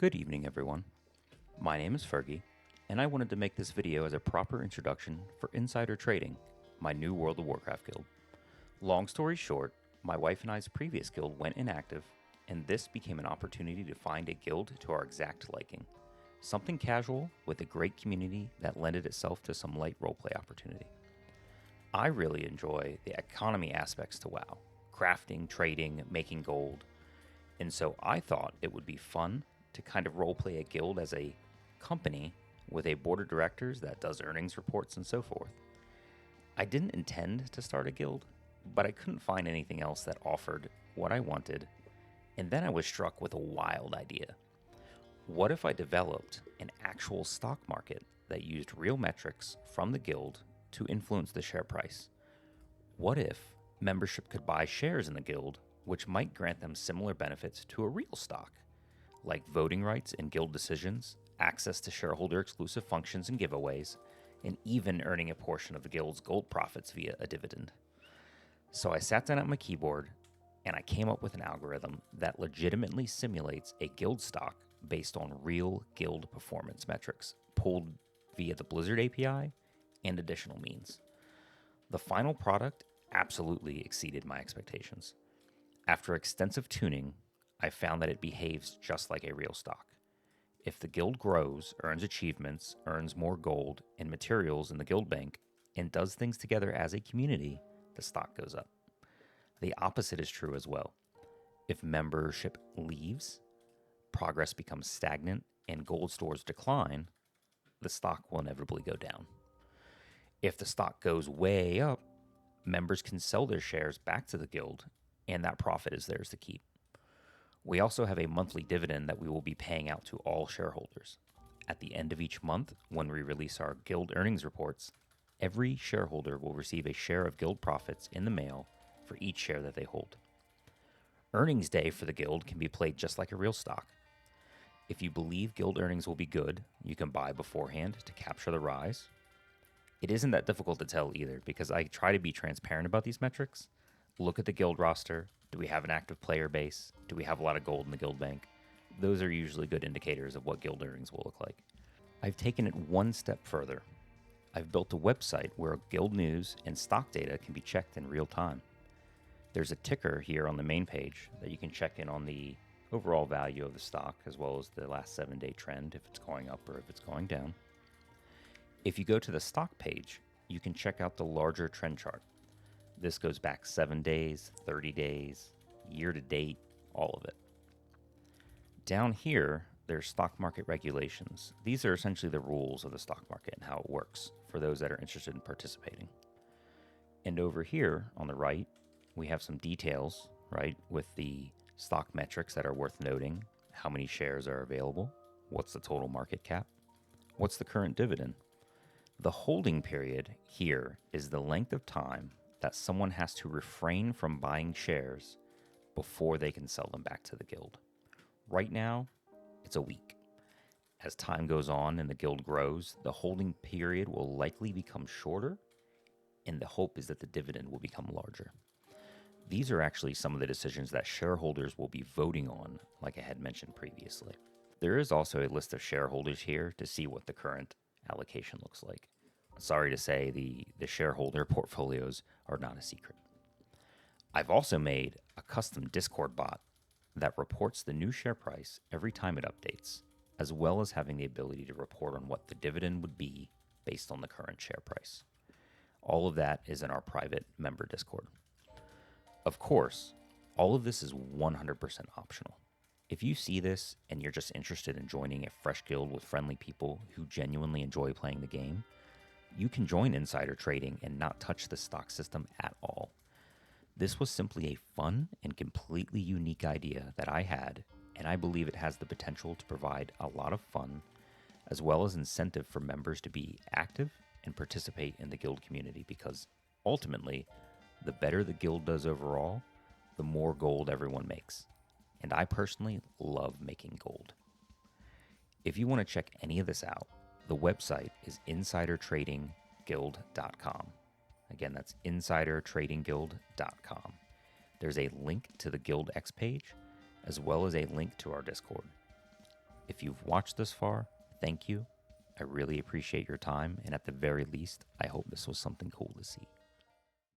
Good evening, everyone. My name is Fergie, and I wanted to make this video as a proper introduction for insider trading, my new World of Warcraft guild. Long story short, my wife and I's previous guild went inactive, and this became an opportunity to find a guild to our exact liking. Something casual with a great community that lended itself to some light roleplay opportunity. I really enjoy the economy aspects to WoW, crafting, trading, making gold, and so I thought it would be fun to kind of roleplay a guild as a company with a board of directors that does earnings reports and so forth. I didn't intend to start a guild, but I couldn't find anything else that offered what I wanted, and then I was struck with a wild idea. What if I developed an actual stock market that used real metrics from the guild to influence the share price? What if membership could buy shares in the guild, which might grant them similar benefits to a real stock, like voting rights in guild decisions, access to shareholder exclusive functions and giveaways, and even earning a portion of the guild's gold profits via a dividend? So I sat down at my keyboard and I came up with an algorithm that legitimately simulates a guild stock based on real guild performance metrics pulled via the Blizzard API and additional means. The final product absolutely exceeded my expectations. After extensive tuning, I found that it behaves just like a real stock. If the guild grows, earns achievements, earns more gold and materials in the guild bank, and does things together as a community, the stock goes up. The opposite is true as well. If membership leaves, progress becomes stagnant, and gold stores decline, the stock will inevitably go down. If the stock goes way up, members can sell their shares back to the guild, and that profit is theirs to keep. We also have a monthly dividend that we will be paying out to all shareholders. At the end of each month, when we release our guild earnings reports, every shareholder will receive a share of guild profits in the mail for each share that they hold. Earnings day for the guild can be played just like a real stock. If you believe guild earnings will be good, you can buy beforehand to capture the rise. It isn't that difficult to tell either, because I try to be transparent about these metrics. Look at the guild roster. Do we have an active player base? Do we have a lot of gold in the guild bank? Those are usually good indicators of what guild earnings will look like. I've taken it one step further. I've built a website where guild news and stock data can be checked in real time. There's a ticker here on the main page that you can check in on the overall value of the stock, as well as the last 7-day trend, if it's going up or if it's going down. If you go to the stock page, you can check out the larger trend chart. This goes back 7 days, 30 days, year to date, all of it. Down here, there's stock market regulations. These are essentially the rules of the stock market and how it works for those that are interested in participating. And over here on the right, we have some details, right, with the stock metrics that are worth noting. How many shares are available? What's the total market cap? What's the current dividend? The holding period here is the length of time that someone has to refrain from buying shares before they can sell them back to the guild. Right now, it's a week. As time goes on and the guild grows, the holding period will likely become shorter, and the hope is that the dividend will become larger. These are actually some of the decisions that shareholders will be voting on, like I had mentioned previously. There is also a list of shareholders here to see what the current allocation looks like. Sorry to say, the shareholder portfolios are not a secret. I've also made a custom Discord bot that reports the new share price every time it updates, as well as having the ability to report on what the dividend would be based on the current share price. All of that is in our private member Discord. Of course, all of this is 100% optional. If you see this and you're just interested in joining a fresh guild with friendly people who genuinely enjoy playing the game, you can join insider trading and not touch the stock system at all. This was simply a fun and completely unique idea that I had, and I believe it has the potential to provide a lot of fun, as well as incentive for members to be active and participate in the guild community, because ultimately, the better the guild does overall, the more gold everyone makes. And I personally love making gold. If you want to check any of this out, the website is insidertradingguild.com. Again, that's insidertradingguild.com. There's a link to the Guild X page, as well as a link to our Discord. If you've watched this far, thank you. I really appreciate your time, and at the very least, I hope this was something cool to see.